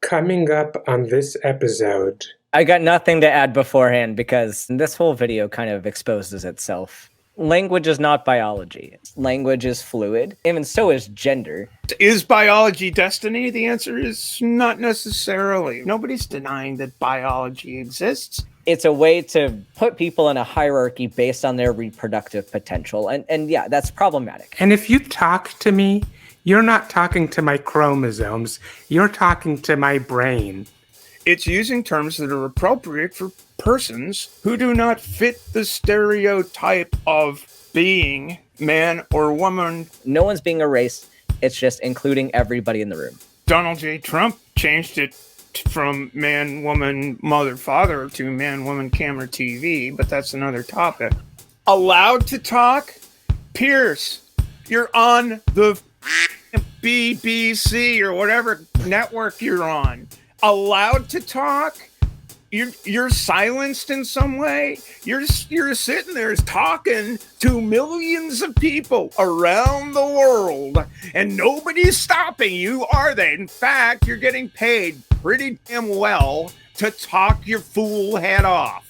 Coming up on this episode. I got nothing to add beforehand because this whole video kind of exposes itself. Language is not biology. Language is fluid, even so is gender. Is biology destiny? The answer is not necessarily. Nobody's denying that biology exists. It's a way to put people in a hierarchy based on their reproductive potential. And yeah, that's problematic. And if you talk to me, you're not talking to my chromosomes. You're talking to my brain. It's using terms that are appropriate for persons who do not fit the stereotype of being man or woman. No one's being erased. It's just including everybody in the room. Donald J. Trump changed it from man, woman, mother, father to man, woman, camera, TV, but that's another topic. Allowed to talk? Piers, you're on the BBC or whatever network you're on. Allowed to talk? You're silenced in some way. You're sitting there talking to millions of people around the world, and nobody's stopping you, are they? In fact, you're getting paid pretty damn well to talk your fool head off.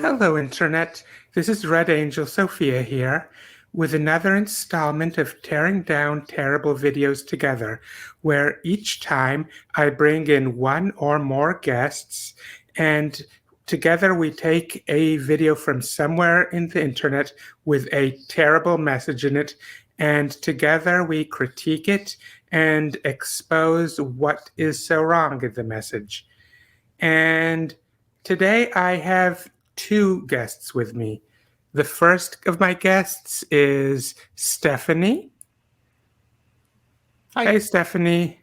Hello, Internet. This is Red Angel Sophia here with another installment of Tearing Down Terrible Videos Together, where each time I bring in one or more guests, and together we take a video from somewhere in the Internet with a terrible message in it, and together we critique it and expose what is so wrong in the message. And today I have two guests with me. The first of my guests is Stephanie. Hi. Hey, Stephanie.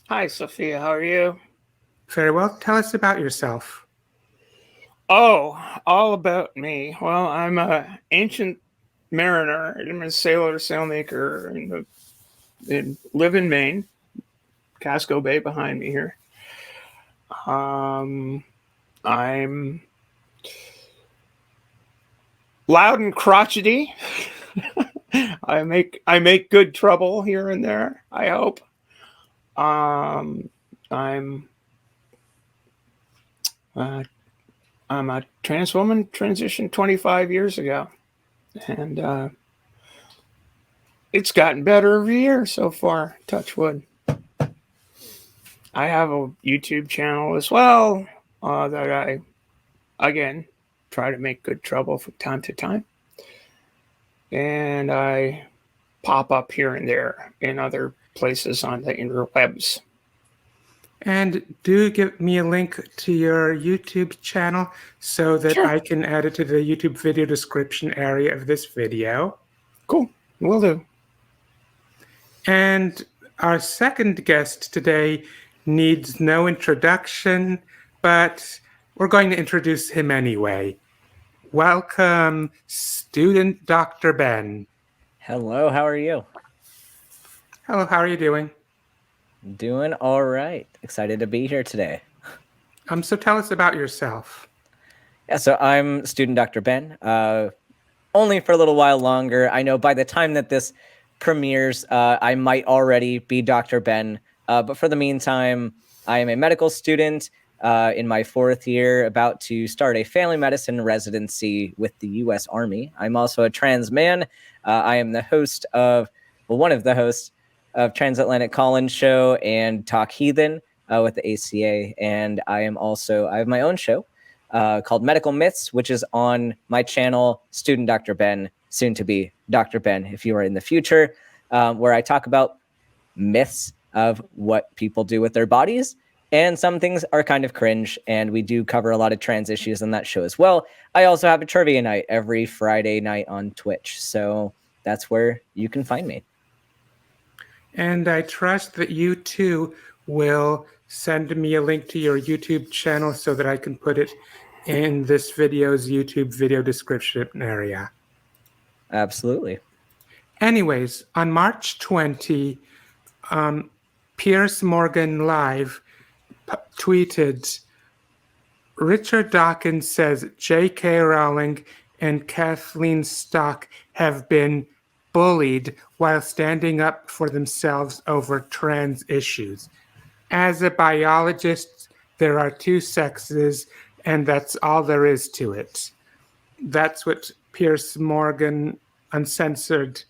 Hi, Sophia. How are you? Very well. Tell us about yourself. Oh, all about me. Well, I'm an ancient mariner. I'm a sailor, sailmaker, and live in Maine. Casco Bay behind me here. I'm loud and crotchety. I make good trouble here and there, I hope. I'm a trans woman, transitioned 25 years ago, and it's gotten better every year so far, touch wood. I have a YouTube channel as well that I, again, try to make good trouble from time to time. And I pop up here and there in other places on the interwebs. And do give me a link to your YouTube channel so that Sure. I can add it to the YouTube video description area of this video. Cool. Will do. And our second guest today needs no introduction, but we're going to introduce him anyway. Welcome, student Dr. Ben. Hello, how are you? Hello, how are you doing? Doing all right. Excited to be here today. So tell us about yourself. Yeah, so I'm student Dr. Ben. Only for a little while longer. I know by the time that this premieres, I might already be Dr. Ben. But for the meantime, I am a medical student in my fourth year, about to start a family medicine residency with the U.S. Army. I'm also a trans man. I am the host of, one of the hosts of Transatlantic Call-In Show and Talk Heathen with the ACA. And I have my own show called Medical Myths, which is on my channel, Student Dr. Ben, soon to be Dr. Ben, if you are in the future, where I talk about myths of what people do with their bodies. And some things are kind of cringe, and we do cover a lot of trans issues on that show as well. I also have a trivia night every Friday night on Twitch, so that's where you can find me. And I trust that you too will send me a link to your YouTube channel so that I can put it in this video's YouTube video description area. Absolutely. Anyways, on March 20, Piers Morgan Live tweeted, Richard Dawkins says J.K. Rowling and Kathleen Stock have been bullied while standing up for themselves over trans issues. As a biologist, there are two sexes, and that's all there is to it. That's what Piers Morgan Uncensored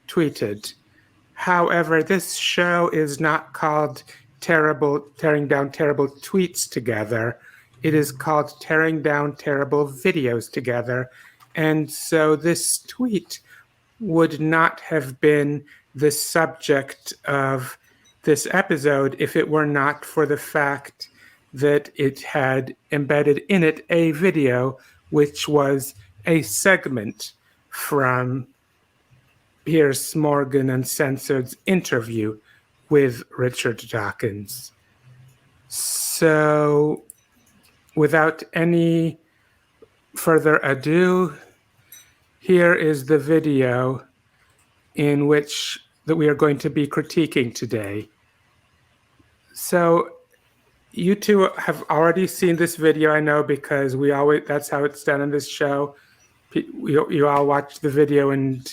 tweeted. However, this show is not called Tearing Down Terrible Tweets Together. It is called Tearing Down Terrible Videos Together. And so this tweet would not have been the subject of this episode if it were not for the fact that it had embedded in it a video which was a segment from Piers Morgan Uncensored's interview with Richard Dawkins. So, without any further ado, here is the video in which that we are going to be critiquing today. So, you two have already seen this video, I know, because that's how it's done on this show. You all watched the video and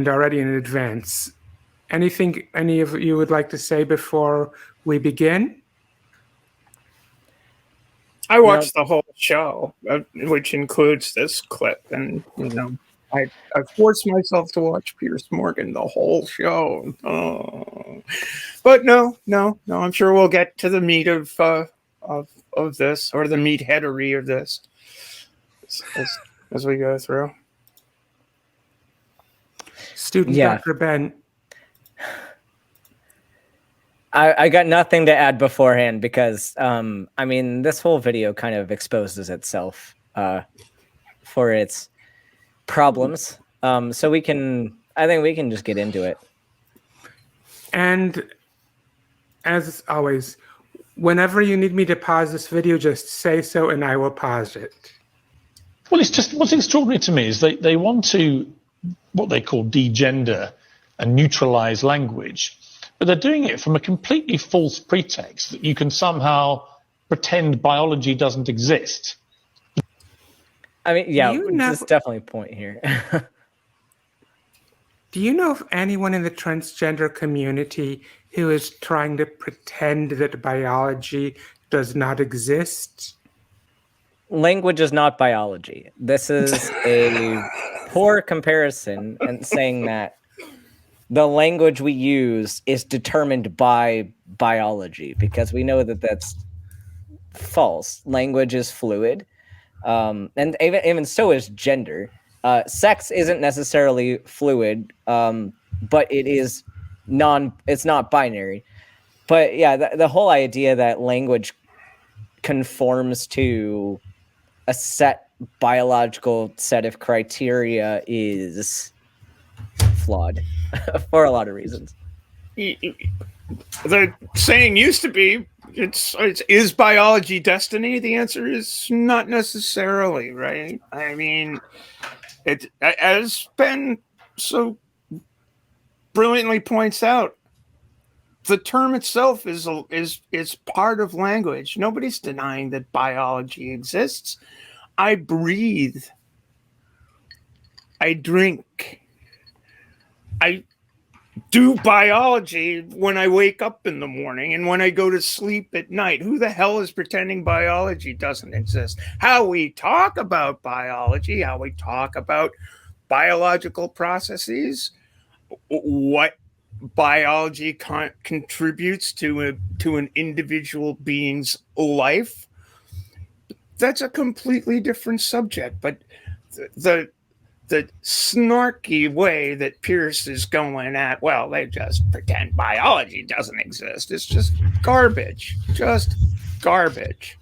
already in advance. Anything any of you would like to say before we begin? I watched the whole show, which includes this clip, and I forced myself to watch Piers Morgan the whole show. Oh. But no, I'm sure we'll get to the meat of this, or the meatheadery of this, as we go through. Student Dr. Ben. I got nothing to add beforehand because, this whole video kind of exposes itself for its problems. So I think we can just get into it. And as always, whenever you need me to pause this video, just say so and I will pause it. Well, it's just what's extraordinary to me is they want to what they call degender and neutralize language, but they're doing it from a completely false pretext that you can somehow pretend biology doesn't exist. I mean, yeah, there's definitely a point here. Do you know of anyone in the transgender community who is trying to pretend that biology does not exist? Language is not biology. This is a poor comparison and saying that the language we use is determined by biology, because we know that that's false. Language is fluid. And even so is gender. Sex isn't necessarily fluid, but it's not binary. But yeah, the whole idea that language conforms to a set biological set of criteria is flawed for a lot of reasons. The saying used to be, is biology destiny? The answer is not necessarily, right? I mean, it, as Ben so brilliantly points out, the term itself is part of language. Nobody's denying that biology exists. I breathe. I drink. I do biology when I wake up in the morning and when I go to sleep at night. Who the hell is pretending biology doesn't exist? How we talk about biology, how we talk about biological processes, what biology contributes to an individual being's life, that's a completely different subject. But the snarky way that Piers is going at, well, they just pretend biology doesn't exist. It's just garbage. Just garbage.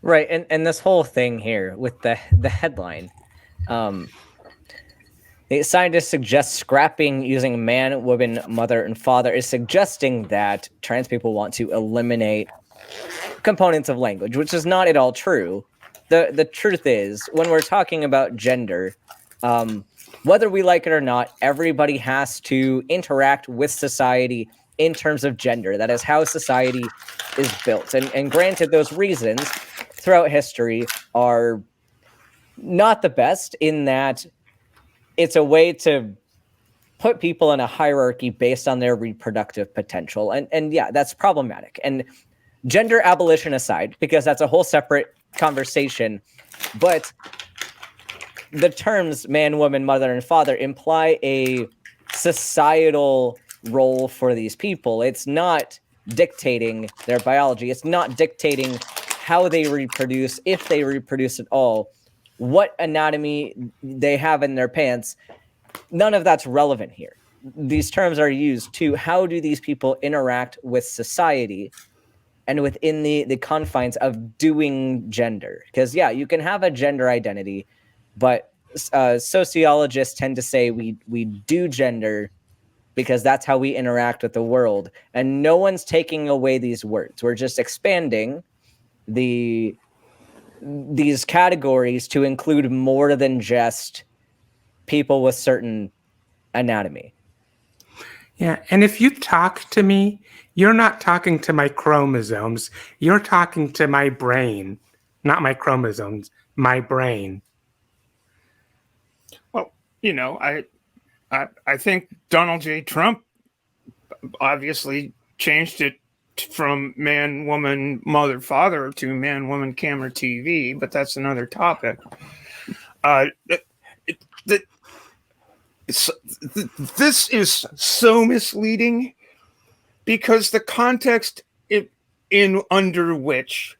Right, and this whole thing here with the headline, the scientists suggest scrapping using man, woman, mother, and father is suggesting that trans people want to eliminate components of language, which is not at all true. The truth is, when we're talking about gender, whether we like it or not, everybody has to interact with society in terms of gender. That is how society is built. And granted, those reasons throughout history are not the best, in that it's a way to put people in a hierarchy based on their reproductive potential. And yeah, that's problematic. And gender abolition aside, because that's a whole separate conversation, but the terms man, woman, mother, and father imply a societal role for these people. It's not dictating their biology. It's not dictating how they reproduce, if they reproduce at all, what anatomy they have in their pants. None of that's relevant here. These terms are used to how do these people interact with society and within the confines of doing gender. Because, yeah, you can have a gender identity, but sociologists tend to say we do gender because that's how we interact with the world. And no one's taking away these words. We're just expanding these categories to include more than just people with certain anatomy. Yeah, and if you talk to me, you're not talking to my chromosomes. You're talking to my brain, not my chromosomes, my brain. Well, you know, I think Donald J. Trump obviously changed it from man, woman, mother, father to man, woman, camera, TV, but that's another topic. This is so misleading because the context under which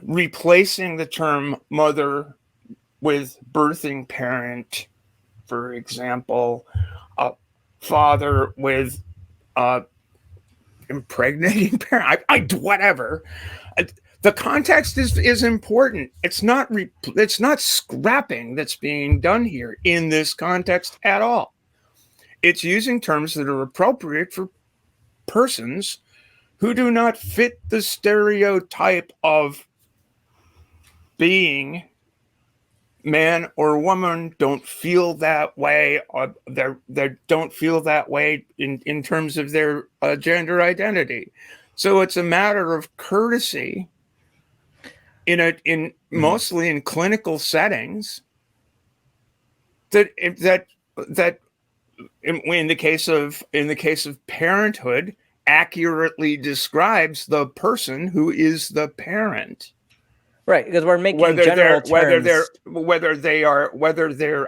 replacing the term mother with birthing parent, for example, father with impregnating parent, whatever. The context is important. It's not scrapping that's being done here in this context at all. It's using terms that are appropriate for persons who do not fit the stereotype of being man or woman, don't feel that way, or they don't feel that way in terms of their gender identity. So it's a matter of courtesy in mostly in clinical settings that in the case of parenthood accurately describes the person who is the parent. Right, because we're making general terms. Whether they're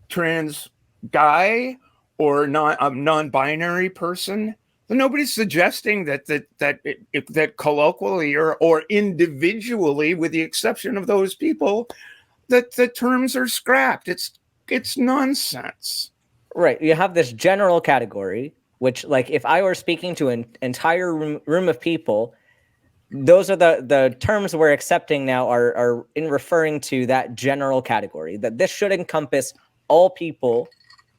trans guy or non-binary person. Nobody's suggesting that colloquially or individually, with the exception of those people, that the terms are scrapped. It's nonsense. Right. You have this general category, which, like, if I were speaking to an entire room of people, those are the terms we're accepting now are in referring to that general category, that this should encompass all people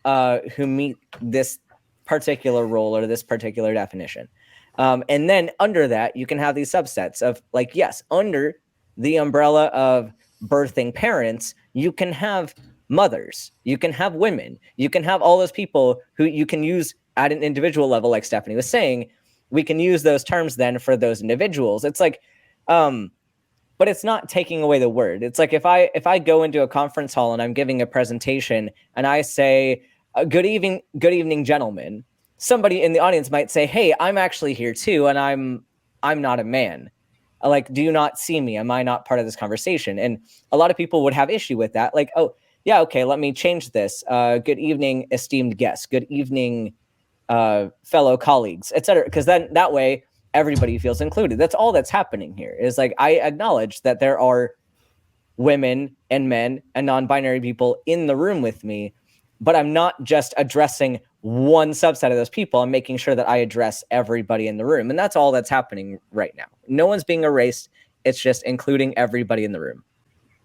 who meet this particular role or this particular definition. And then under that, you can have these subsets of, like, yes, under the umbrella of birthing parents, you can have mothers, you can have women, you can have all those people who you can use at an individual level, like Stephanie was saying. We can use those terms then for those individuals. It's like, but it's not taking away the word. It's like if I go into a conference hall and I'm giving a presentation and I say, good evening, gentlemen. Somebody in the audience might say, hey, I'm actually here too, and I'm not a man. Like, do you not see me? Am I not part of this conversation? And a lot of people would have issue with that. Like, oh, yeah, okay, let me change this. Good evening, esteemed guests. Good evening, fellow colleagues, etc. Because then that way everybody feels included. That's all that's happening here. Is like, I acknowledge that there are women and men and non-binary people in the room with me, but I'm not just addressing one subset of those people. I'm making sure that I address everybody in the room. And that's all that's happening right now. No one's being erased. It's just including everybody in the room.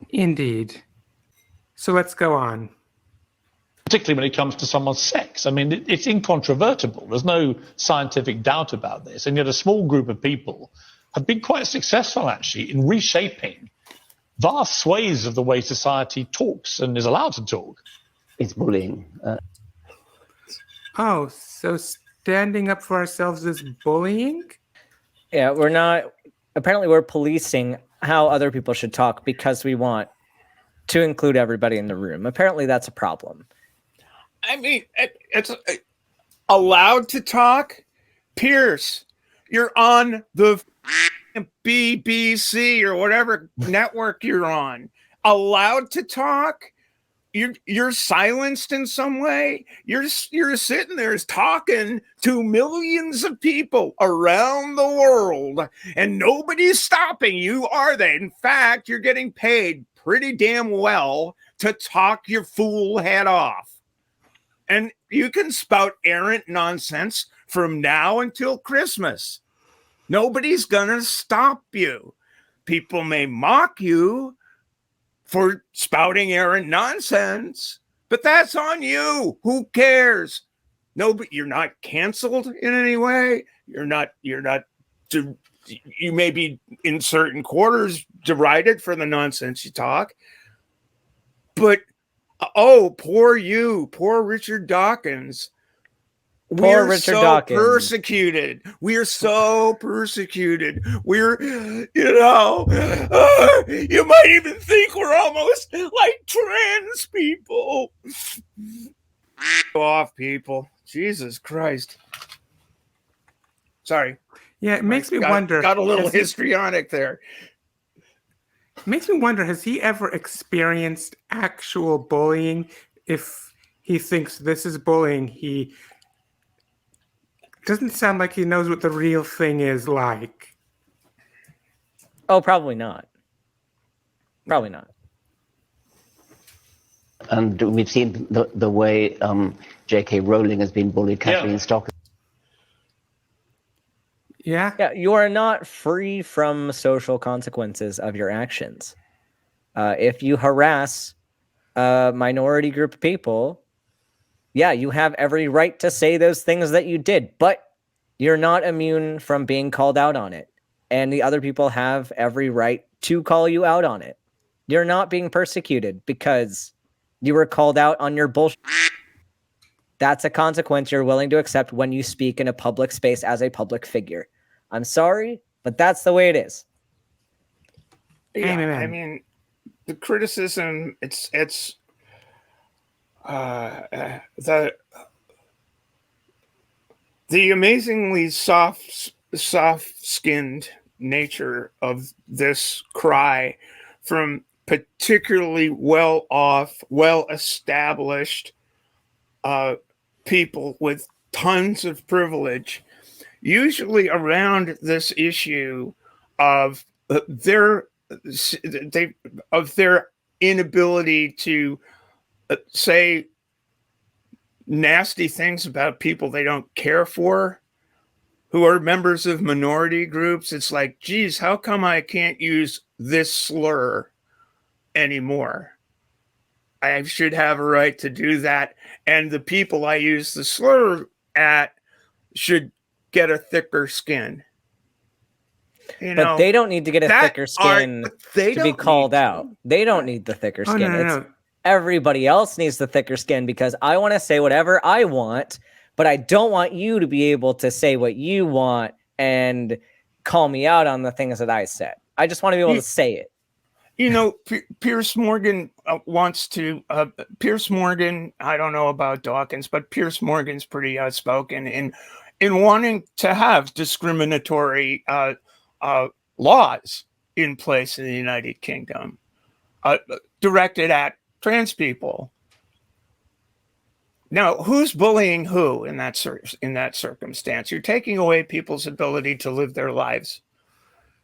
Indeed. So let's go on. Particularly when it comes to someone's sex. I mean, it's incontrovertible. There's no scientific doubt about this. And yet a small group of people have been quite successful, actually, in reshaping vast swathes of the way society talks and is allowed to talk. It's bullying. Oh, so standing up for ourselves is bullying? Yeah, we're not. Apparently, we're policing how other people should talk because we want to include everybody in the room. Apparently, that's a problem. I mean, it's allowed to talk. Pierce, you're on the BBC or whatever network you're on. Allowed to talk. You're silenced in some way. You're sitting there talking to millions of people around the world, and nobody's stopping you, are they? In fact, you're getting paid pretty damn well to talk your fool head off. And you can spout errant nonsense from now until Christmas. Nobody's gonna stop you. People may mock you for spouting errant nonsense, but that's on you. Who cares? No, but you're not canceled in any way. You're not. You may be in certain quarters derided for the nonsense you talk, but oh, poor you, poor Richard Dawkins. Poor Richard Dawkins. Persecuted. We're so persecuted. We're, you might even think we're almost like trans people. Off, people. Jesus Christ. Sorry. Yeah, it makes me wonder. Got a little histrionic there. It makes me wonder, has he ever experienced actual bullying? If he thinks this is bullying, he doesn't sound like he knows what the real thing is like. Oh, probably not. Probably not. And we've seen the way J.K. Rowling has been bullied, Kathleen Stockton. Yeah? Yeah, you are not free from social consequences of your actions. If you harass a minority group of people, yeah, you have every right to say those things that you did, but you're not immune from being called out on it. And the other people have every right to call you out on it. You're not being persecuted because you were called out on your bullshit. That's a consequence you're willing to accept when you speak in a public space as a public figure. I'm sorry, but that's the way it is. Yeah, Amen. I mean, the criticism, it's the amazingly soft-skinned nature of this cry from particularly well-off, well-established people with tons of privilege, usually around this issue of their inability to say nasty things about people they don't care for, who are members of minority groups. It's like, geez, how come I can't use this slur anymore? I should have a right to do that. And the people I use the slur at should get a thicker skin. But they don't need to get a thicker skin to be called out. They don't need the thicker skin. No. Everybody else needs the thicker skin because I want to say whatever I want, but I don't want you to be able to say what you want and call me out on the things that I said. I just want to be able to say it. Piers Morgan wants to. Piers Morgan, I don't know about Dawkins, but Piers Morgan's pretty outspoken in wanting to have discriminatory laws in place in the United Kingdom directed at trans people. Now, who's bullying who in that circumstance? You're taking away people's ability to live their lives.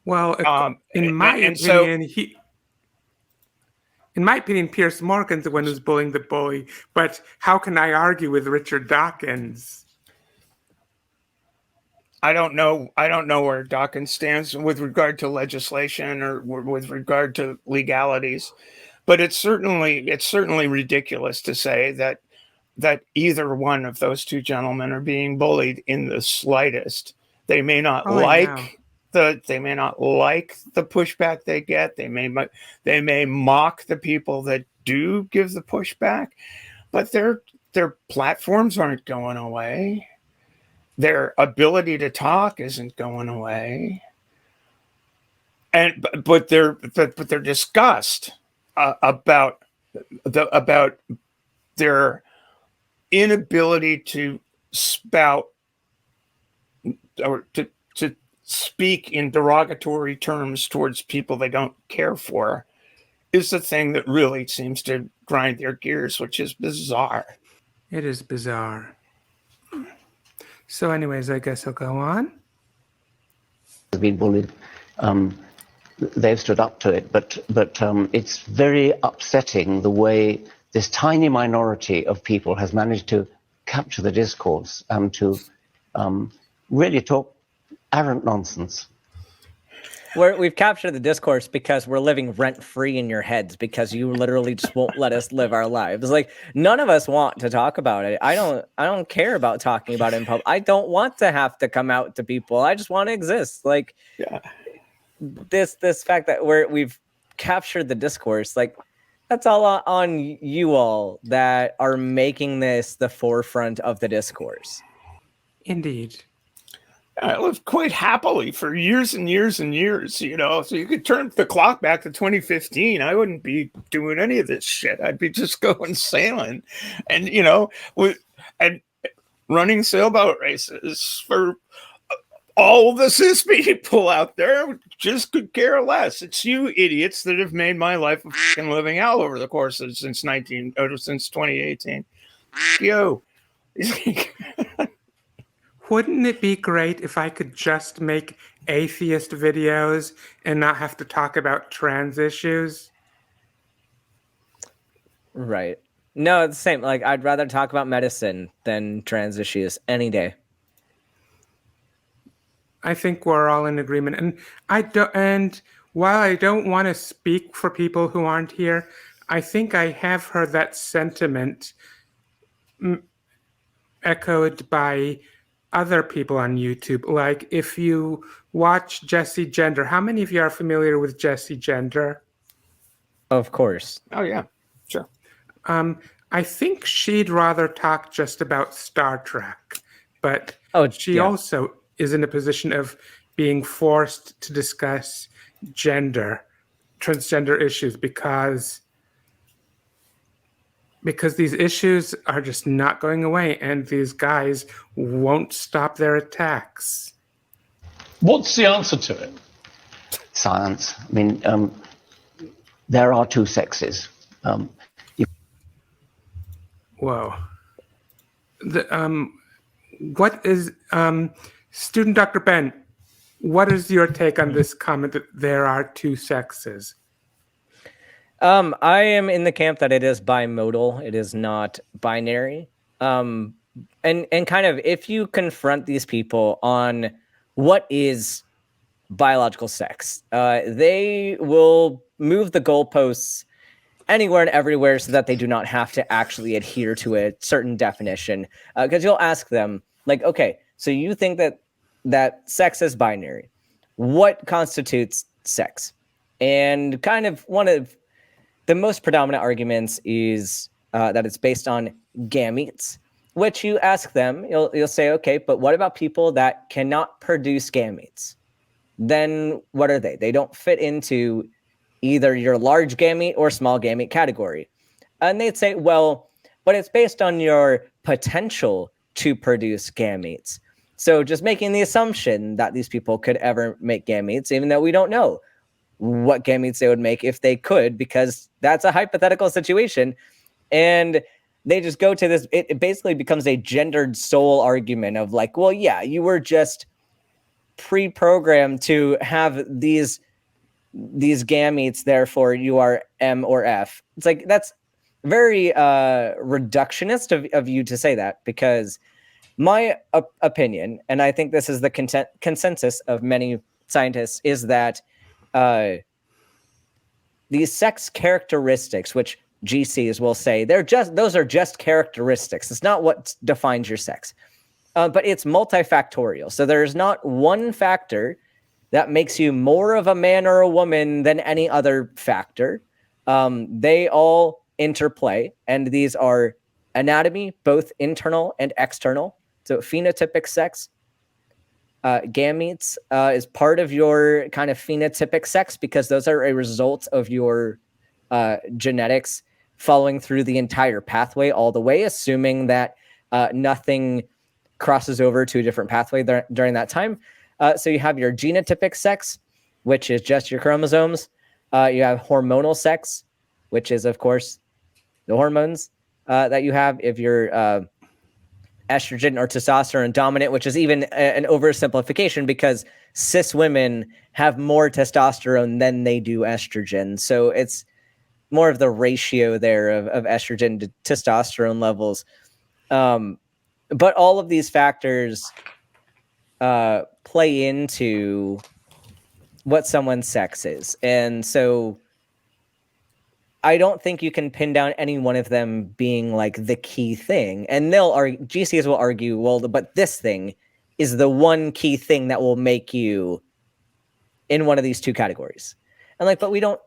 Well, in my opinion, Piers Morgan's the one who's bullying the bully. But how can I argue with Richard Dawkins? I don't know where Dawkins stands with regard to legislation or with regard to legalities, but it's certainly ridiculous to say that either one of those two gentlemen are being bullied in the slightest. They may not like they may not like the pushback they get. They may mock the people that do give the pushback, but their platforms aren't going away. Their ability to talk isn't going away. But their disgust about their inability to spout or to speak in derogatory terms towards people they don't care for is the thing that really seems to grind their gears, which is bizarre. It is bizarre. So anyways, I guess I'll go on. Has been bullied. They've stood up to it, but it's very upsetting the way this tiny minority of people has managed to capture the discourse and to really talk arrant nonsense. We've captured the discourse because we're living rent-free in your heads, because you literally just won't let us live our lives. Like, none of us want to talk about it. I don't care about talking about it in public. I don't want to have to come out to people. I just want to exist. Like, Yeah. This fact that we've captured the discourse, like, that's all on you all that are making this the forefront of the discourse. Indeed. I lived quite happily for years and years and years, you know. So you could turn the clock back to 2015. I wouldn't be doing any of this shit. I'd be just going sailing, and and running sailboat races for all the cis people out there. Just could care less. It's you idiots that have made my life a fucking living hell over the course of since 2018. Yo. Wouldn't it be great if I could just make atheist videos and not have to talk about trans issues? Right. No, it's the same. Like, I'd rather talk about medicine than trans issues any day. I think we're all in agreement. And while I don't want to speak for people who aren't here, I think I have heard that sentiment echoed by other people on YouTube. Like, if you watch Jessie Gender, how many of you are familiar with Jessie Gender? Of course. Oh yeah, sure. I think she'd rather talk just about Star Trek, but she also is in a position of being forced to discuss transgender issues, because these issues are just not going away, and these guys won't stop their attacks. What's the answer to it? Science. I mean, there are two sexes. Whoa. What is student Dr. Ben? What is your take on this comment that there are two sexes? I am in the camp that it is bimodal. It is not binary. And kind of, if you confront these people on what is biological sex, they will move the goalposts anywhere and everywhere so that they do not have to actually adhere to a certain definition. Because you'll ask them, like, okay, so you think that sex is binary. What constitutes sex? And kind of one of the most predominant arguments is that it's based on gametes, which you ask them, you'll say, okay, but what about people that cannot produce gametes? Then what are they? They don't fit into either your large gamete or small gamete category. And they'd say, well, but it's based on your potential to produce gametes. So just making the assumption that these people could ever make gametes, even though we don't know what gametes they would make if they could, because that's a hypothetical situation. And they just go to this, it basically becomes a gendered soul argument of like, well, yeah, you were just pre-programmed to have these gametes, therefore you are M or F. It's like, that's very reductionist of you to say that, because my opinion, and I think this is the consensus of many scientists, is that these sex characteristics, which GCs will say, those are just characteristics. It's not what defines your sex, but it's multifactorial. So there's not one factor that makes you more of a man or a woman than any other factor. They all interplay, and these are anatomy, both internal and external. So phenotypic sex, gametes is part of your kind of phenotypic sex because those are a result of your genetics following through the entire pathway all the way, assuming that nothing crosses over to a different pathway during that time. So you have your genotypic sex, which is just your chromosomes. You have hormonal sex, which is, of course, the hormones that you have if you're estrogen or testosterone dominant, which is even an oversimplification because cis women have more testosterone than they do estrogen. So it's more of the ratio there of estrogen to testosterone levels. But all of these factors play into what someone's sex is. And so I don't think you can pin down any one of them being like the key thing. And GCs will argue, well, but this thing is the one key thing that will make you in one of these two categories. And like, but we don't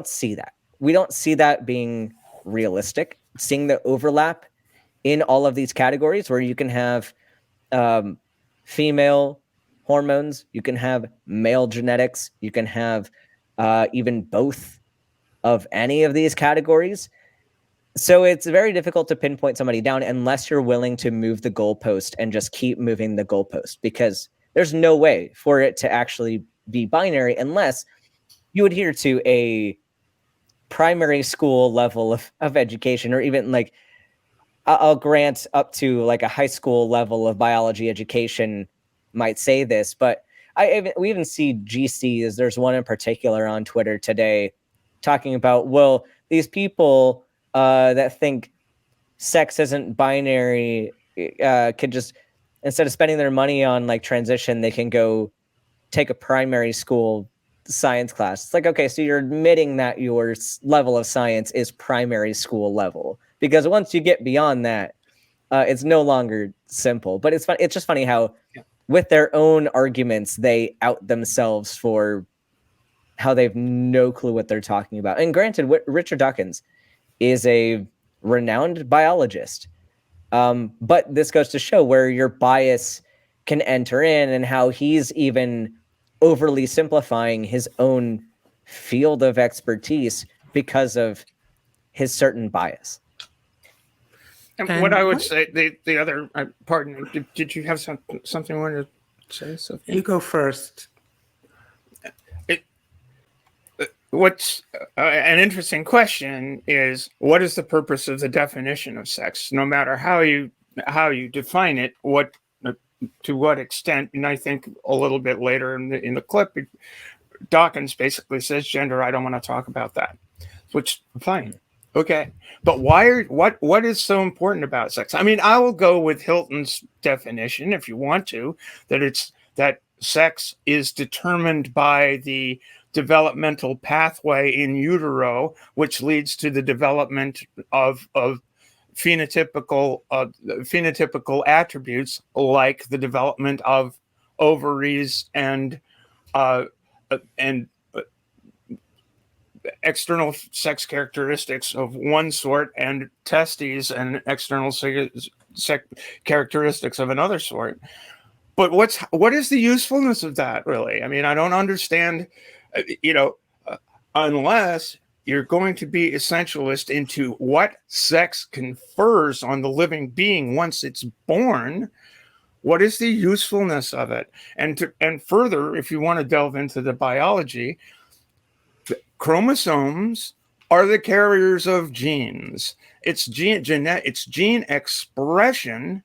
see that. We don't see that being realistic, seeing the overlap in all of these categories where you can have female hormones, you can have male genetics, you can have even both of any of these categories. So it's very difficult to pinpoint somebody down unless you're willing to move the goalpost and just keep moving the goalpost, because there's no way for it to actually be binary unless you adhere to a primary school level of education, or even like I'll grant up to like a high school level of biology education might say this, but we even see GCs. There's one in particular on Twitter today talking about, well, these people that think sex isn't binary could just, instead of spending their money on like transition, they can go take a primary school science class. It's like, okay, so you're admitting that your level of science is primary school level, because once you get beyond that, it's no longer simple. But it's fun. It's just funny how with their own arguments, they out themselves for how they have no clue what they're talking about. And granted, Richard Dawkins is a renowned biologist. But this goes to show where your bias can enter in and how he's even overly simplifying his own field of expertise because of his certain bias. And what I would say, the other, pardon me, did you have something you wanted to say, Sophia? You go first. What's an interesting question is, what is the purpose of the definition of sex? No matter how you define it, to what extent? And I think a little bit later in the clip, Dawkins basically says, gender, I don't want to talk about that, which fine. Okay. But what is so important about sex? I mean, I will go with Hilton's definition if you want to, that sex is determined by the developmental pathway in utero, which leads to the development of phenotypical attributes like the development of ovaries and external sex characteristics of one sort, and testes and external sex characteristics of another sort. But what is the usefulness of that, really? I mean, I don't understand. Unless you're going to be essentialist into what sex confers on the living being once it's born, what is the usefulness of it? And further, if you want to delve into the biology, the chromosomes are the carriers of genes. It's gene expression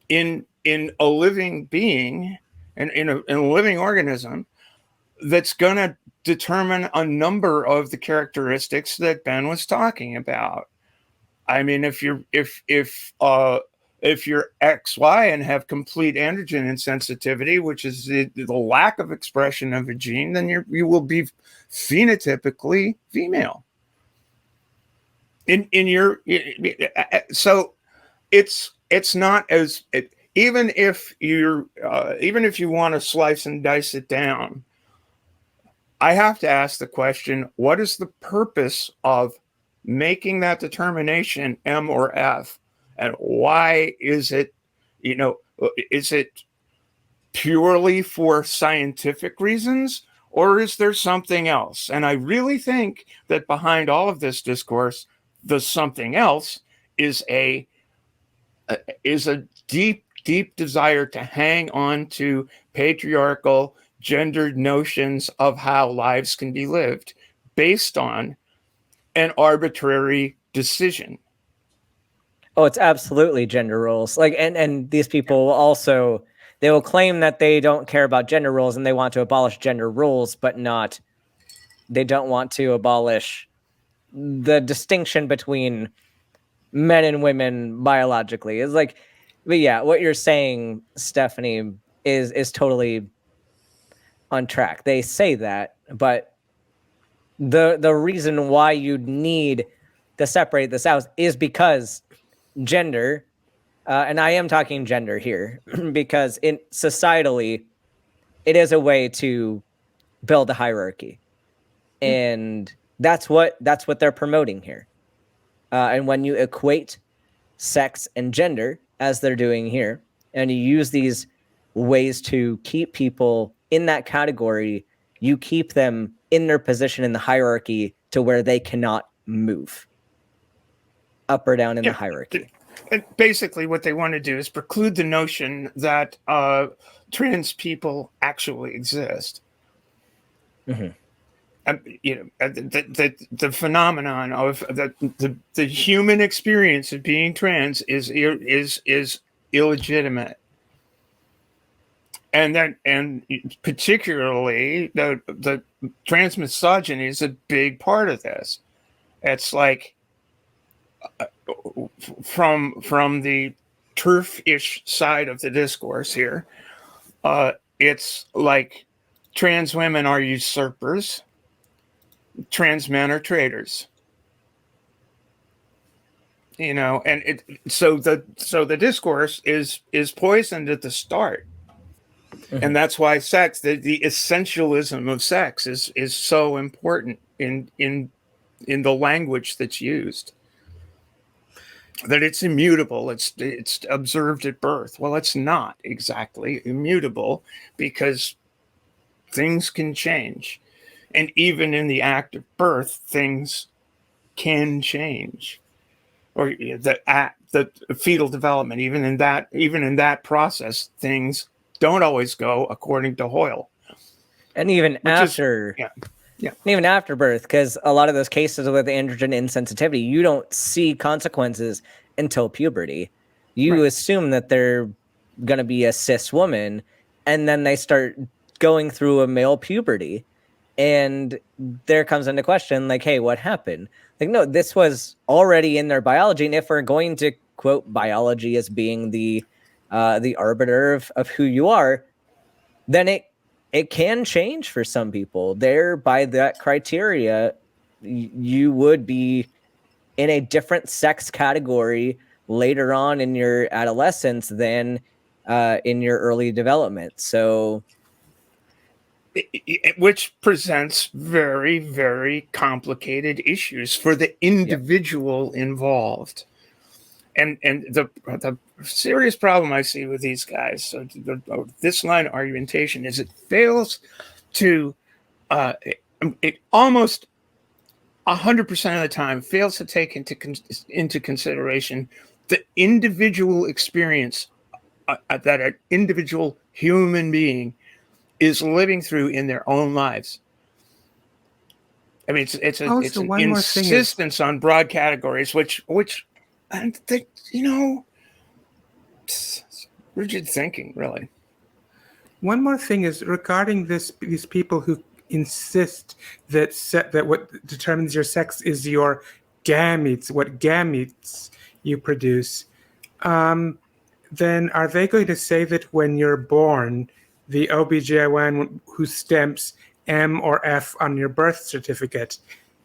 in a living being and in a living organism that's going to determine a number of the characteristics that Ben was talking about. I mean, if you're XY and have complete androgen insensitivity, which is the lack of expression of a gene, then you will be phenotypically female. So it's not as even if you want to slice and dice it down, I have to ask the question: what is the purpose of making that determination M or F, and why is it? Is it purely for scientific reasons, or is there something else? And I really think that behind all of this discourse, the something else is a deep, deep desire to hang on to patriarchal, gendered notions of how lives can be lived based on an arbitrary decision. Oh, it's absolutely gender roles. Like, and these people also, they will claim that they don't care about gender roles and they want to abolish gender roles, but they don't want to abolish the distinction between men and women biologically. It's like, but yeah, what you're saying, Stephanie, is totally on track. They say that, but the reason why you'd need to separate this out is because gender, and I am talking gender here, because societally, it is a way to build a hierarchy, and that's what they're promoting here. And when you equate sex and gender, as they're doing here, and you use these ways to keep people in that category, you keep them in their position in the hierarchy to where they cannot move up or down in the hierarchy. And basically what they want to do is preclude the notion that trans people actually exist. Mm-hmm. The phenomenon of the human experience of being trans is illegitimate, and particularly the trans misogyny is a big part of this. It's like from the turf-ish side of the discourse here, it's like trans women are usurpers. Trans men are traitors, and so the discourse is poisoned at the start, and that's why sex, the essentialism of sex, is so important in the language that's used. That it's immutable, it's observed at birth. Well, it's not exactly immutable because things can change. And even in the act of birth, things can change, or the fetal development. Even in that process, things don't always go according to Hoyle. And even after birth, because a lot of those cases with androgen insensitivity, you don't see consequences until puberty. You assume that they're going to be a cis woman, and then they start going through a male puberty. And there comes into question, like, hey, what happened? Like, no, this was already in their biology. And if we're going to quote biology as being the arbiter of who you are, then it can change for some people. There, by that criteria, you would be in a different sex category later on in your adolescence than in your early development. So, which presents very, very complicated issues for the individual involved. And the serious problem I see with these guys, so this line of argumentation, is it fails to, it almost 100% of the time fails to take into consideration the individual experience that an individual human being is living through in their own lives. I mean, it's an insistence on broad categories, which rigid thinking, really. One more thing is regarding these people who insist that what determines your sex is your gametes, what gametes you produce. Then are they going to say that when you're born, the OBGYN who stamps M or F on your birth certificate,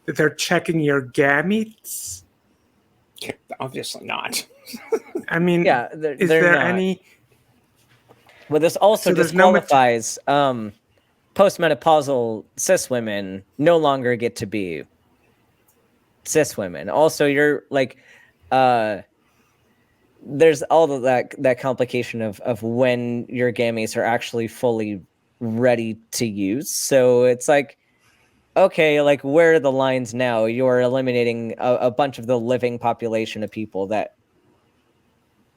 that they're checking your gametes? Obviously not. I mean, yeah, is there any But this also So there's no disqualifies postmenopausal cis women no longer get to be cis women. Also, you're like, there's all of that complication of when your gametes are actually fully ready to use. So it's like, okay, like where are the lines now? You're eliminating a bunch of the living population of people that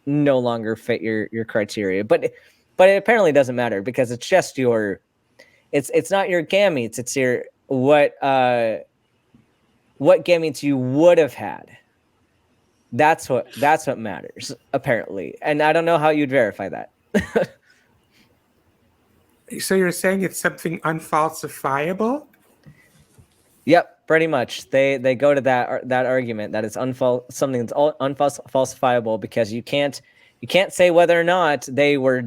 no longer fit your criteria. But it apparently doesn't matter because it's just your, it's not your gametes, it's your what gametes you would have had. That's what matters, apparently. And I don't know how you'd verify that. So you're saying it's something unfalsifiable? Yep, pretty much. They go to that argument that it's something that's unfalsifiable because you can't say whether or not they were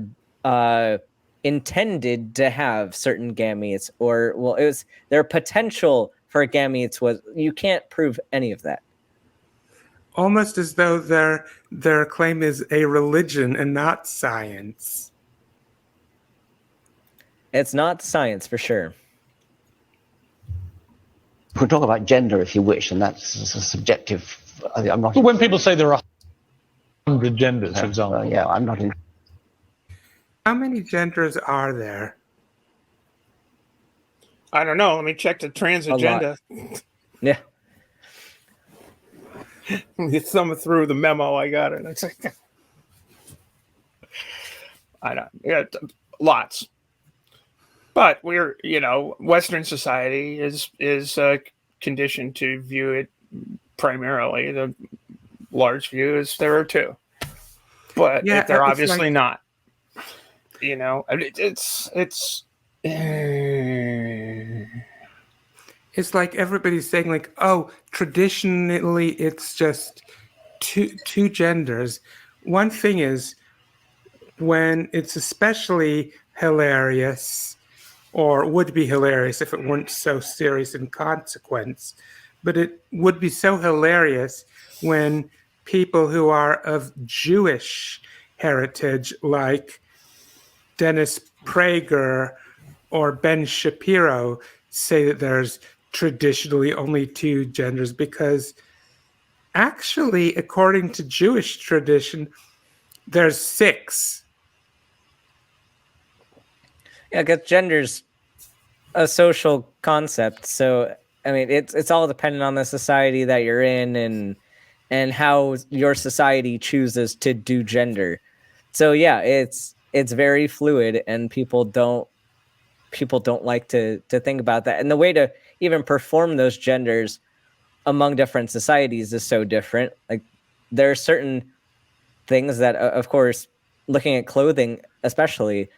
intended to have certain gametes, or well, it was their potential for gametes was, you can't prove any of that. Almost as though their claim is a religion and not science. It's not science for sure. We can talk about gender if you wish, and that's a subjective. I'm not. But when people say there are 100 genders, for example. Yeah, I'm not in. How many genders are there? I don't know. Let me check the trans agenda. Yeah. You thumb through the memo. I got it. It's like, I don't. Yeah, lots. But we're, Western society is conditioned to view it primarily. The large view is there are two, but they're obviously not. It's like everybody's saying, like, oh, traditionally it's just two genders. One thing is, when it's especially hilarious, or would be hilarious if it weren't so serious in consequence, but it would be so hilarious when people who are of Jewish heritage, like Dennis Prager or Ben Shapiro, say that there's traditionally only two genders, because actually, according to Jewish tradition, there's 6. Yeah, because gender's a social concept. So, I mean, it's all dependent on the society that you're in and how your society chooses to do gender. So, yeah, it's very fluid, and people don't like to think about that. And the way to even perform those genders among different societies is so different. Like, there are certain things that, of course, looking at clothing especially,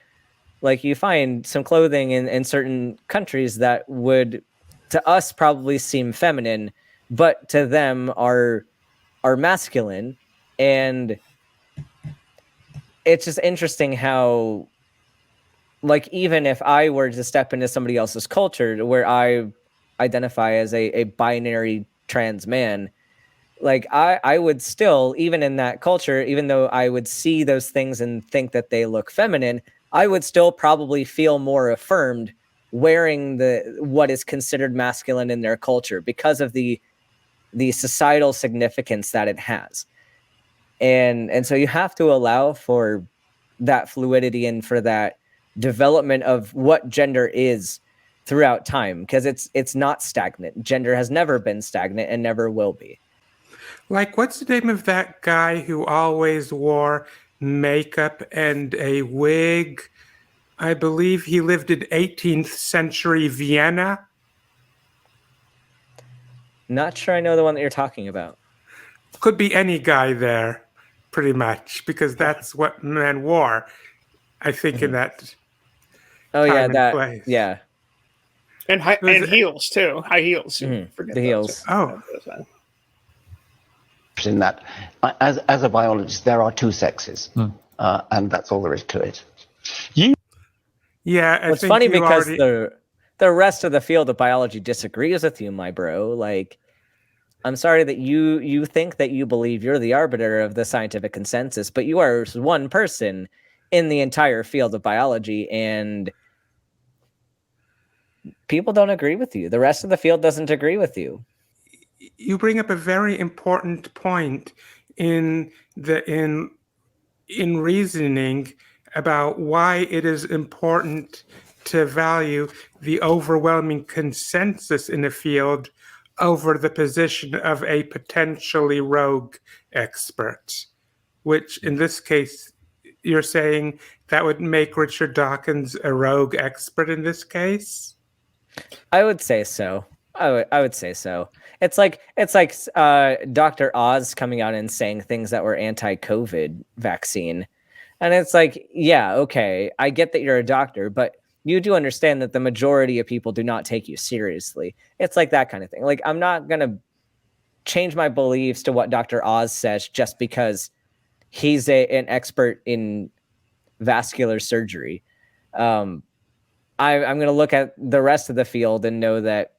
like you find some clothing in certain countries that would, to us, probably seem feminine, but to them are masculine. And it's just interesting how, like, even if I were to step into somebody else's culture where I identify as a binary trans man, like I would still, even in that culture, even though I would see those things and think that they look feminine, I would still probably feel more affirmed wearing what is considered masculine in their culture because of the societal significance that it has. And so you have to allow for that fluidity and for that development of what gender is throughout time, because it's not stagnant. Gender has never been stagnant and never will be. Like, what's the name of that guy who always wore makeup and a wig? I believe he lived in 18th century Vienna. Not sure I know the one that you're talking about. Could be any guy there, pretty much, because that's what men wore, I think, in that time and place. Yeah. And heels, too. High heels. The heels. Oh. In that, as a biologist, there are two sexes, and that's all there is to it. Yeah, it's funny because the rest of the field of biology disagrees with you, my bro. Like, I'm sorry that you think that you believe you're the arbiter of the scientific consensus, but you are one person in the entire field of biology, and people don't agree with you. The rest of the field doesn't agree with you. You bring up a very important point in reasoning about why it is important to value the overwhelming consensus in a field over the position of a potentially rogue expert, which in this case, you're saying that would make Richard Dawkins a rogue expert in this case? I would say so. I would say so. It's like Dr. Oz coming out and saying things that were anti-COVID vaccine. And it's like, yeah, okay, I get that you're a doctor, but you do understand that the majority of people do not take you seriously. It's like that kind of thing. Like, I'm not going to change my beliefs to what Dr. Oz says just because he's an expert in vascular surgery. I'm going to look at the rest of the field and know that,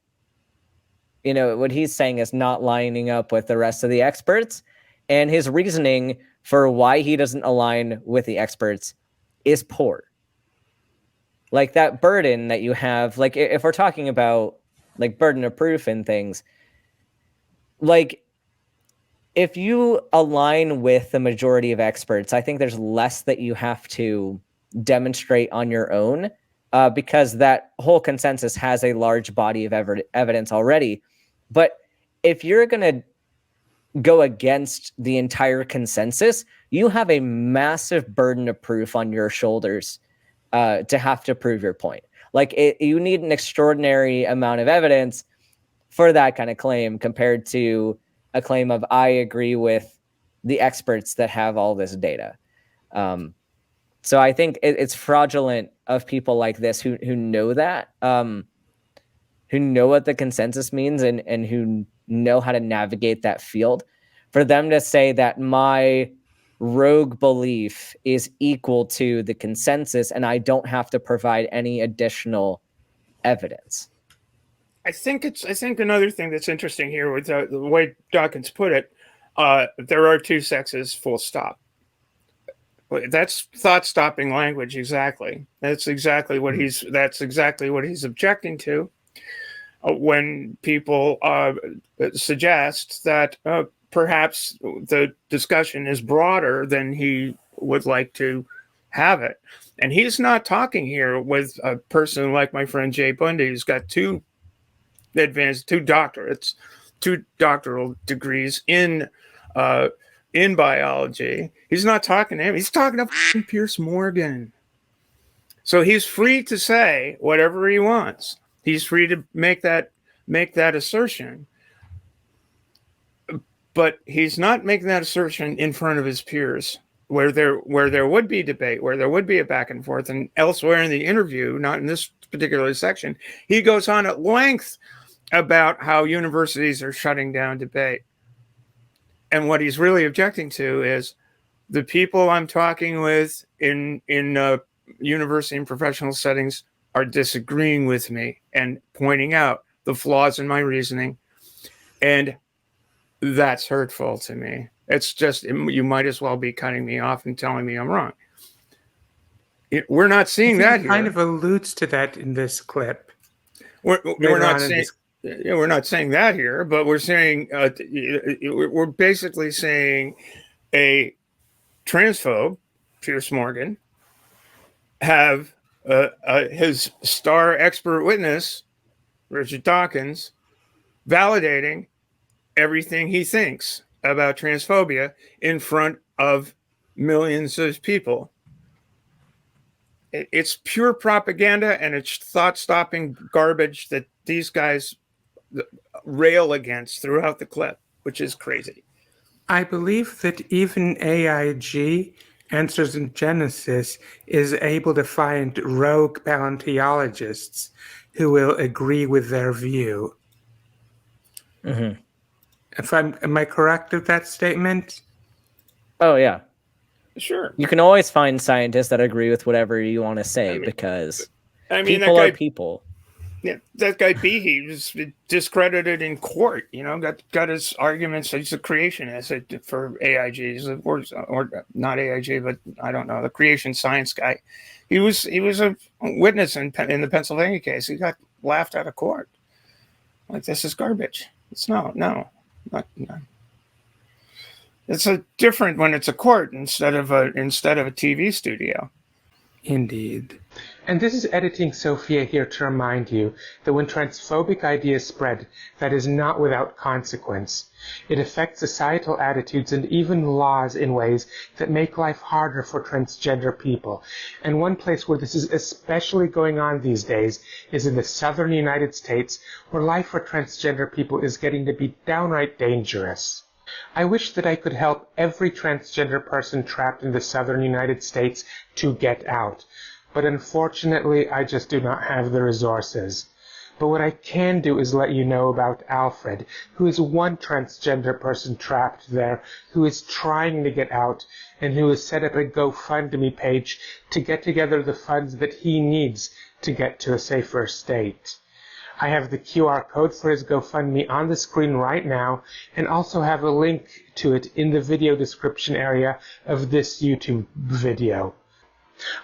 you know, what he's saying is not lining up with the rest of the experts, and his reasoning for why he doesn't align with the experts is poor. Like, that burden that you have, like, if we're talking about like burden of proof and things, like, if you align with the majority of experts, I think there's less that you have to demonstrate on your own, because that whole consensus has a large body of evidence already. But if you're going to go against the entire consensus, you have a massive burden of proof on your shoulders to have to prove your point. Like, you need an extraordinary amount of evidence for that kind of claim compared to a claim of, I agree with the experts that have all this data. So I think it's fraudulent of people like this who know that, who know what the consensus means and who know how to navigate that field, for them to say that my rogue belief is equal to the consensus and I don't have to provide any additional evidence. I think another thing that's interesting here with the way Dawkins put it, there are two sexes, full stop. That's thought-stopping language. Exactly. That's exactly what he's objecting to when people suggest that perhaps the discussion is broader than he would like to have it. And he's not talking here with a person like my friend Jay Bundy, who's got two doctorates, two doctoral degrees in biology. He's not talking to him. He's talking to Piers Morgan. So he's free to say whatever he wants. He's free to make that assertion. But he's not making that assertion in front of his peers, where there would be debate, where there would be a back and forth. And elsewhere in the interview, not in this particular section, he goes on at length about how universities are shutting down debate. And what he's really objecting to is the people I'm talking with in university and professional settings are disagreeing with me and pointing out the flaws in my reasoning. And that's hurtful to me. It's just, you might as well be cutting me off and telling me I'm wrong. We're not seeing that here. Kind of alludes to that in this clip. We're not saying that here, but we're saying we're basically saying a transphobe, Piers Morgan, have his star expert witness, Richard Dawkins, validating everything he thinks about transphobia in front of millions of people. It's pure propaganda, and it's thought-stopping garbage that these guys rail against throughout the clip, which is crazy. I believe that even AIG, Answers in Genesis, is able to find rogue paleontologists who will agree with their view. Mm-hmm. Am I correct with that statement? Oh, yeah. Sure. You can always find scientists that agree with whatever you want to say, because people are people. Yeah, that guy Behe was discredited in court. Got his arguments. He's a creationist for AIG, or not AIG, but I don't know, the creation science guy. He was a witness in the Pennsylvania case. He got laughed out of court. Like, this is garbage. It's no. It's a different when it's a court instead of a TV studio. Indeed. And this is Editing Sophia here to remind you that when transphobic ideas spread, that is not without consequence. It affects societal attitudes and even laws in ways that make life harder for transgender people. And one place where this is especially going on these days is in the southern United States, where life for transgender people is getting to be downright dangerous. I wish that I could help every transgender person trapped in the southern United States to get out, but unfortunately I just do not have the resources. But what I can do is let you know about Alfred, who is one transgender person trapped there, who is trying to get out, and who has set up a GoFundMe page to get together the funds that he needs to get to a safer state. I have the QR code for his GoFundMe on the screen right now, and also have a link to it in the video description area of this YouTube video.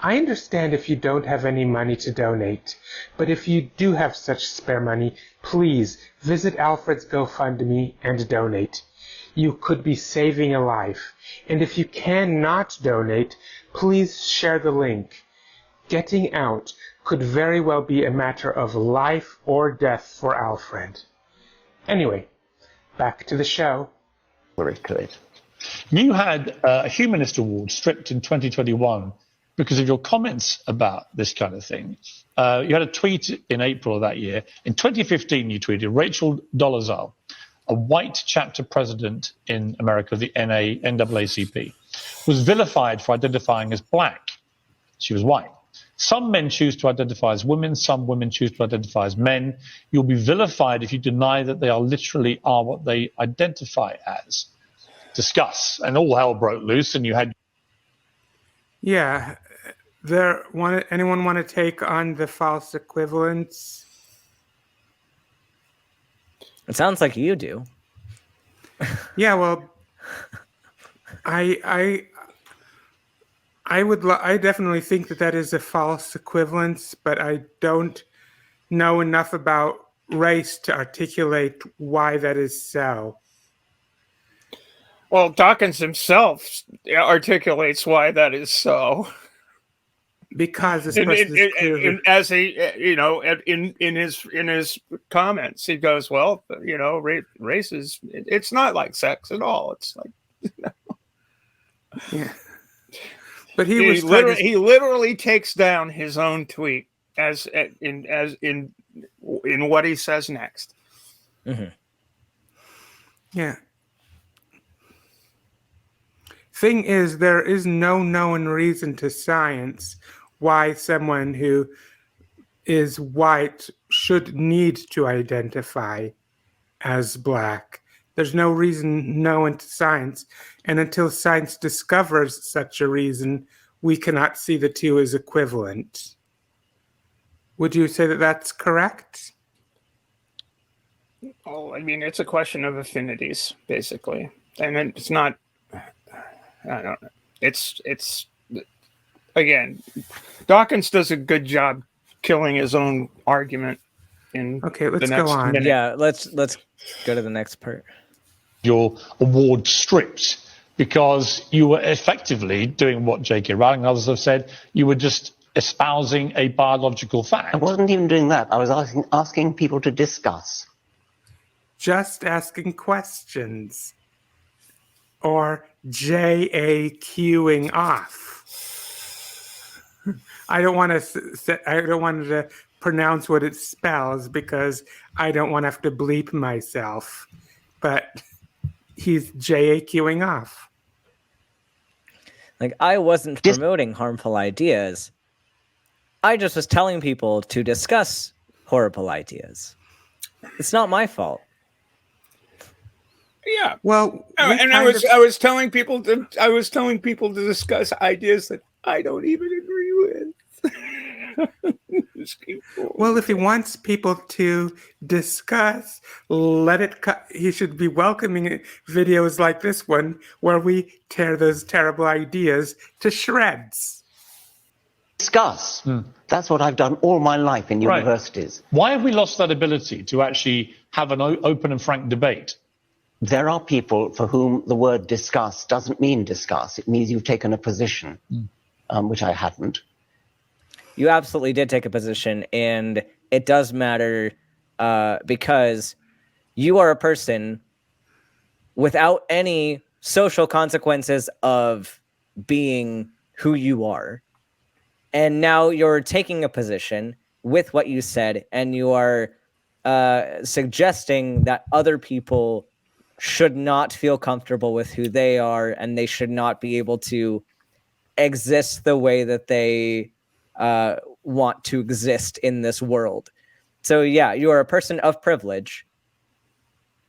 I understand if you don't have any money to donate, but if you do have such spare money, please visit Alfred's GoFundMe and donate. You could be saving a life. And if you cannot donate, please share the link. Getting out could very well be a matter of life or death for Alfred. Anyway, back to the show. Very good. You had a Humanist Award stripped in 2021 because of your comments about this kind of thing. You had a tweet in April of that year. In 2015, you tweeted, Rachel Dolezal, a white chapter president in America of the NAACP, was vilified for identifying as black. She was white. Some men choose to identify as women, some women choose to identify as men. You'll be vilified if you deny that they literally are what they identify as. Discuss. And all hell broke loose, and you had... Yeah. Anyone want to take on the false equivalence? It sounds like you do. Yeah, well, I definitely think that is a false equivalence, but I don't know enough about race to articulate why that is so. Well, Dawkins himself articulates why that is so. Because this person is clearly... as in his comments, he goes, well, race is, it's not like sex at all. It's like, yeah. But he literally takes down his own tweet as in what he says next. Mm-hmm. Yeah. Thing is, there is no known reason to science why someone who is white should need to identify as black. There's no reason known to science, and until science discovers such a reason, we cannot see the two as equivalent. Would you say that that's correct? Well, I mean, it's a question of affinities, basically. And it's not, I don't know. It's again, Dawkins does a good job killing his own argument. Okay, let's go on. Minute. Yeah, let's go to the next part. Your award stripped because you were effectively doing what J.K. Rowling and others have said. You were just espousing a biological fact. I wasn't even doing that. I was asking people to discuss. Just asking questions. Or JAQing off. I don't want to pronounce what it spells because I don't want to have to bleep myself. But he's JAQing off. Like, I wasn't promoting harmful ideas. I just was telling people to discuss horrible ideas. It's not my fault. Yeah. Well, and I was telling people to discuss ideas that I don't even agree with. Just keep going. Well, if he wants people to discuss, he should be welcoming videos like this one where we tear those terrible ideas to shreds. Discuss. That's what I've done all my life in universities. Why have we lost that ability to actually have an open and frank debate? There are people for whom the word discuss doesn't mean discuss. It means you've taken a position, which I hadn't. You absolutely did take a position, and it does matter because you are a person without any social consequences of being who you are. And now you're taking a position with what you said, and you are suggesting that other people should not feel comfortable with who they are, and they should not be able to exist the way that they want to exist in this world. So yeah, you are a person of privilege,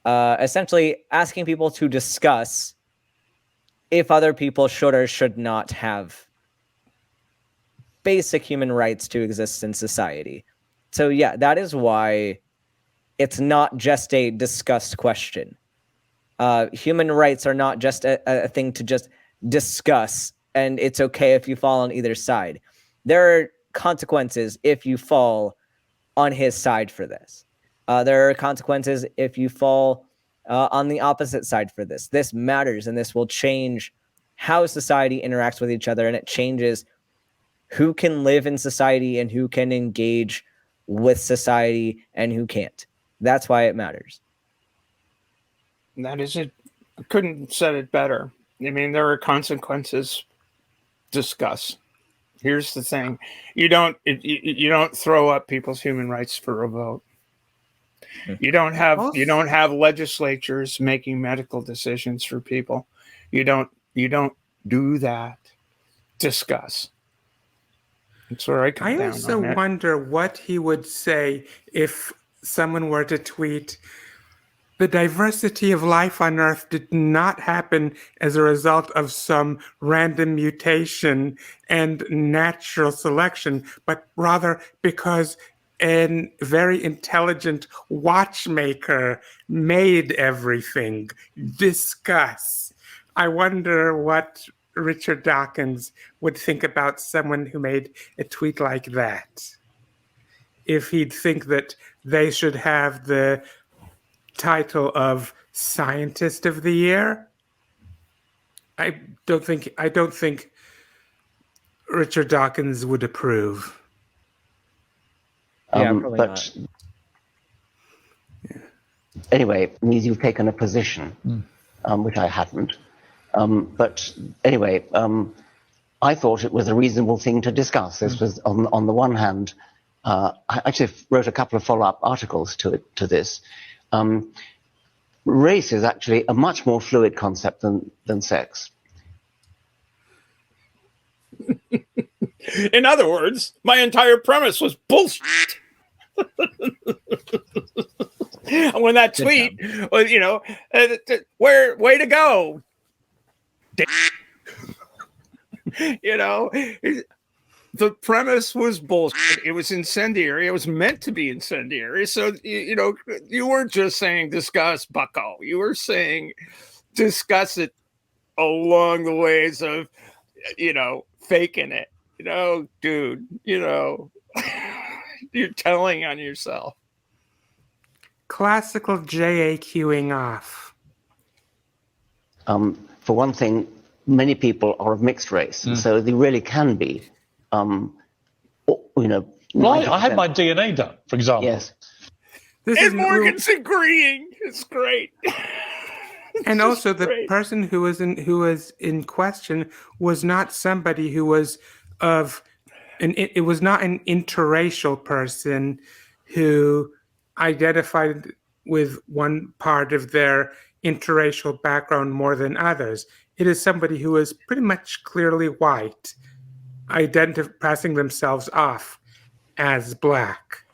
essentially asking people to discuss if other people should or should not have basic human rights to exist in society. So yeah, that is why it's not just a discussed question. Human rights are not just a thing to just discuss, and it's okay if you fall on either side. There are consequences if you fall on his side for this. There are consequences if you fall on the opposite side for this. This matters, and this will change how society interacts with each other, and it changes who can live in society and who can engage with society and who can't. That's why it matters. That is it. I couldn't have said it better. I mean, there are consequences. Discuss. Here's the thing: you don't throw up people's human rights for a vote. You don't have legislatures making medical decisions for people. You don't do that. Discuss. That's where I come down. I also wonder what he would say if someone were to tweet, "The diversity of life on Earth did not happen as a result of some random mutation and natural selection, but rather because a very intelligent watchmaker made everything." Discuss. I wonder what Richard Dawkins would think about someone who made a tweet like that. If he'd think that they should have the title of Scientist of the Year. I don't think Richard Dawkins would approve. Yeah, probably not. Anyway, it means you've taken a position, which I hadn't. But anyway, I thought it was a reasonable thing to discuss. This was, on the one hand, I actually wrote a couple of follow-up articles to this. Race is actually a much more fluid concept than sex. In other words, my entire premise was bullshit. When that tweet was, way to go. The premise was bullshit. It was incendiary. It was meant to be incendiary. So, you weren't just saying discuss, bucko. You were saying discuss it along the ways of, faking it. Dude, you're telling on yourself. Classical JAQing off. For one thing, many people are of mixed race, so they really can be, Well, I had my DNA done, for example. Yes. And Morgan's agreeing. It's great. And also, the person who was in question was not somebody who was it was not an interracial person who identified with one part of their interracial background more than others. It is somebody who is pretty much clearly white, passing themselves off as black.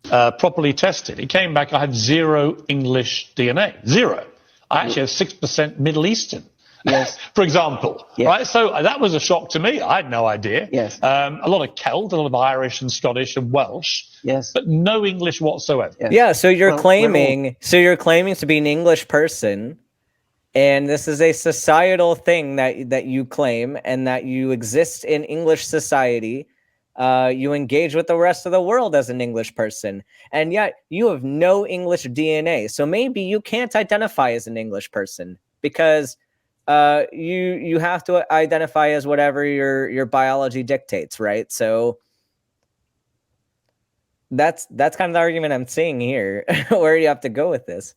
Properly tested. It came back, I had 0 English DNA. 0. I actually have 6% Middle Eastern. Yes. For example, Yes. right? So that was a shock to me. I had no idea. Yes. A lot of Celt, a lot of Irish and Scottish and Welsh, Yes. but no English whatsoever. Yes. Yeah, so you're Well, claiming to be an English person, and this is a societal thing that you claim, and that you exist in English society. You engage with the rest of the world as an English person, and yet you have no English DNA. So maybe you can't identify as an English person because you have to identify as whatever your biology dictates, right? So that's kind of the argument I'm seeing here. Where you have to go with this.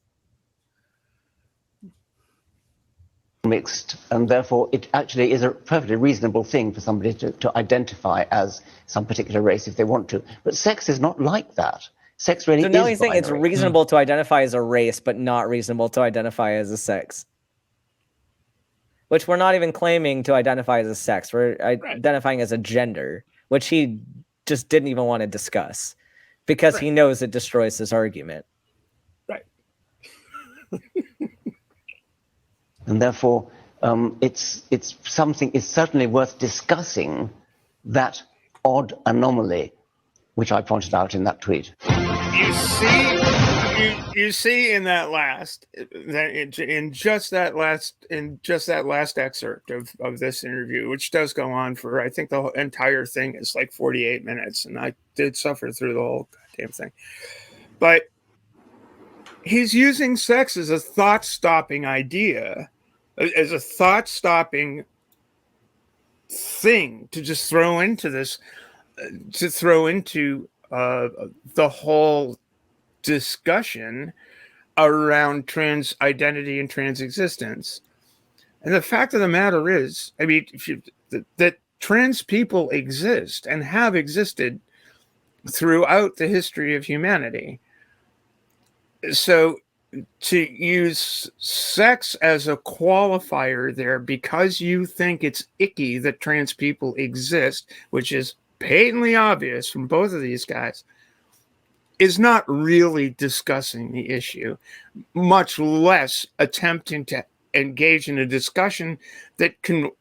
mixed, and therefore it actually is a perfectly reasonable thing for somebody to identify as some particular race if they want to. But sex is not like that. Sex really So is now he's saying it's binary. reasonable to identify as a race, but not reasonable to identify as a sex. Which we're not even claiming to identify as a sex. We're identifying as a gender, which he just didn't even want to discuss because he knows it destroys his argument. Right. And therefore, it's certainly worth discussing that odd anomaly, which I pointed out in that tweet. You see in that last excerpt of this interview, which does go on for, I think the entire thing is like 48 minutes, and I did suffer through the whole goddamn thing. But he's using sex as a thought-stopping idea, as a thought-stopping thing to just throw into this, the whole discussion around trans identity and trans existence. And the fact of the matter is, I mean, that trans people exist and have existed throughout the history of humanity. So to use sex as a qualifier there because you think it's icky that trans people exist, which is patently obvious from both of these guys, is not really discussing the issue, much less attempting to engage in a discussion that can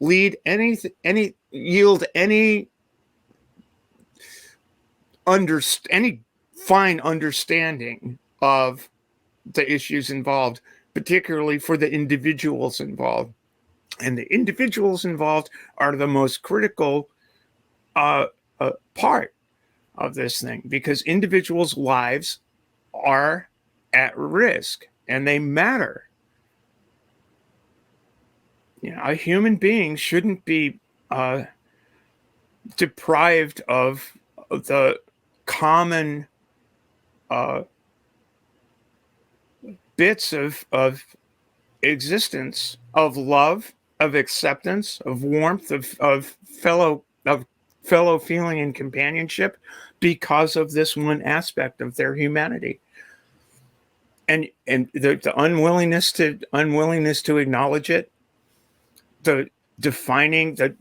yield any fine understanding of the issues involved, particularly for the individuals involved. And the individuals involved are the most critical part of this thing, because individuals' lives are at risk and they matter. You know, a human being shouldn't be deprived of the common bits of existence, of love, of acceptance, of warmth, of fellow feeling and companionship, because of this one aspect of their humanity. And the unwillingness to acknowledge it, the defining, the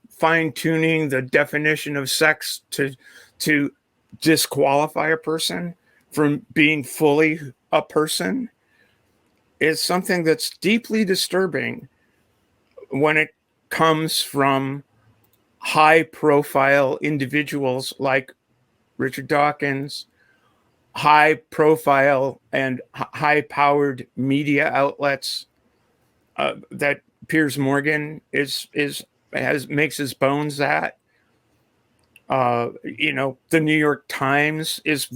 fine-tuning the definition of sex to disqualify a person from being fully a person, is something that's deeply disturbing when it comes from high-profile individuals like Richard Dawkins, high-profile and high-powered media outlets that Piers Morgan makes his bones at. The New York Times is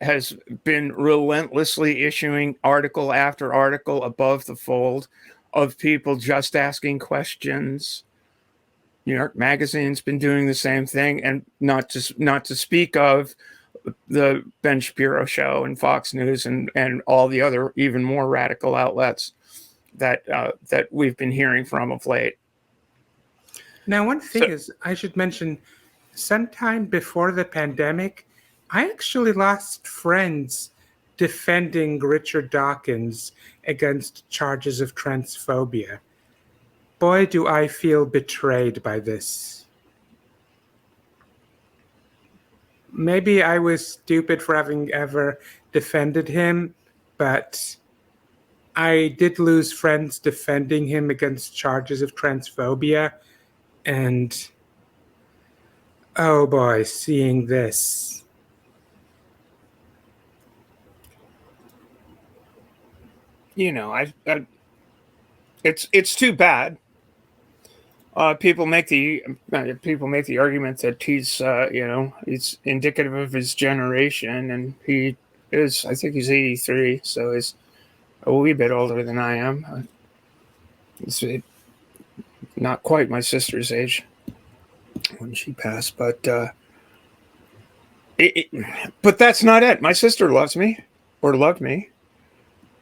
has been relentlessly issuing article after article above the fold of people just asking questions. New York Magazine's been doing the same thing, and not to speak of the Ben Shapiro show and Fox News and all the other even more radical outlets that we've been hearing from of late. Now, one thing is, I should mention, sometime before the pandemic, I actually lost friends defending Richard Dawkins against charges of transphobia. Boy, do I feel betrayed by this. Maybe I was stupid for having ever defended him, but I did lose friends defending him against charges of transphobia, and oh boy, seeing this. It's too bad. People make the argument that he's indicative of his generation, and he is. I think he's 83, so he's a wee bit older than I am. It's not quite my sister's age when she passed, but but that's not it. My sister loves me, or loved me.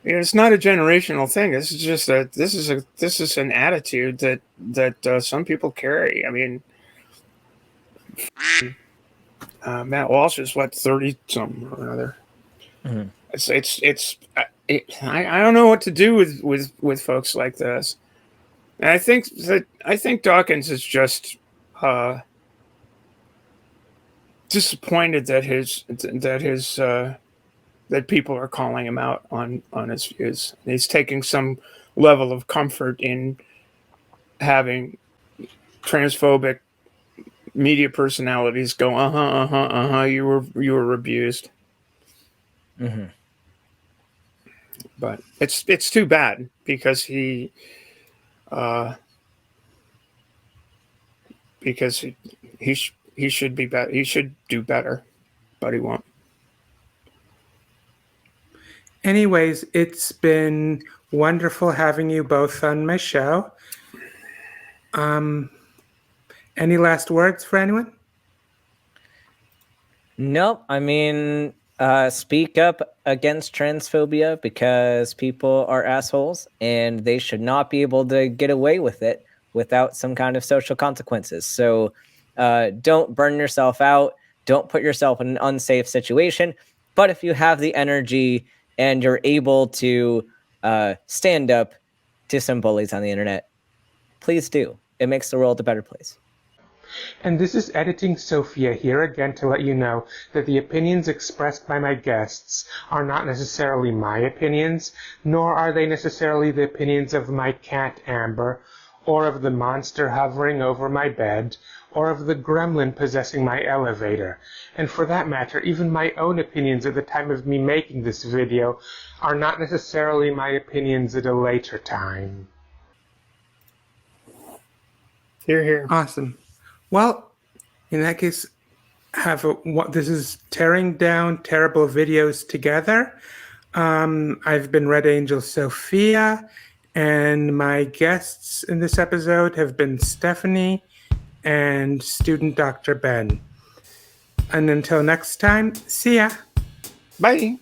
It's not a generational thing. This is just this is an attitude that some people carry. I mean, Matt Walsh is what, 30 something or another. Mm-hmm. I don't know what to do with folks like this. And I think Dawkins is just disappointed that people are calling him out on his views. He's taking some level of comfort in having transphobic media personalities go, you were abused. Mm-hmm. But it's too bad, because he should be better. He should do better, but he won't. Anyways, it's been wonderful having you both on my show. Any last words for anyone? Nope. I mean, speak up against transphobia, because people are assholes and they should not be able to get away with it without some kind of social consequences. So don't burn yourself out. Don't put yourself in an unsafe situation. But if you have the energy and you're able to stand up to some bullies on the internet, please do. It makes the world a better place. And this is Editing Sophia here again to let you know that the opinions expressed by my guests are not necessarily my opinions, nor are they necessarily the opinions of my cat Amber, or of the monster hovering over my bed, or of the gremlin possessing my elevator. And for that matter, even my own opinions at the time of me making this video are not necessarily my opinions at a later time. Hear, hear. Awesome. Well, in that case, this is Tearing Down Terrible Videos Together. I've been Red Angel Sophia, and my guests in this episode have been Stephanie and student Dr. Ben. And until next time, see ya. Bye.